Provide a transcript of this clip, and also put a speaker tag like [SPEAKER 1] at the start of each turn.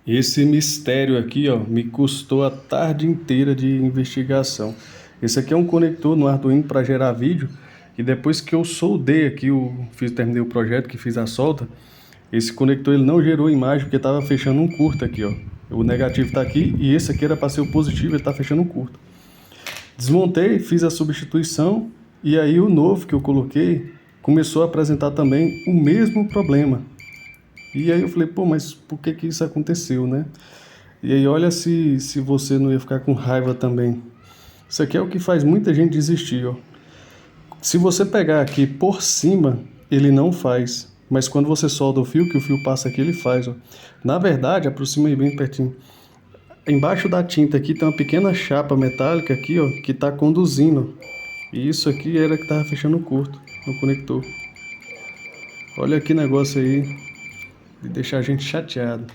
[SPEAKER 1] Esse mistério aqui, ó, me custou a tarde inteira de investigação. Esse aqui é um conector no Arduino para gerar vídeo. E depois que eu soldei aqui, terminei o projeto, que fiz a solda, esse conector ele não gerou imagem porque estava fechando um curto aqui, ó. O negativo está aqui e esse aqui era para ser o positivo, ele está fechando um curto. Desmontei, fiz a substituição e aí o novo que eu coloquei começou a apresentar também o mesmo problema. E aí eu falei, pô, mas por que que isso aconteceu, né? E aí olha se você não ia ficar com raiva também. Isso aqui é o que faz muita gente desistir, ó. Se você pegar aqui por cima, ele não faz. Mas quando você solda o fio, que o fio passa aqui, ele faz, ó. Na verdade, aproxima aí bem pertinho. Embaixo da tinta aqui tem uma pequena chapa metálica aqui, ó, que está conduzindo. E isso aqui era que estava fechando o curto no conector. Olha que negócio aí de deixar a gente chateado.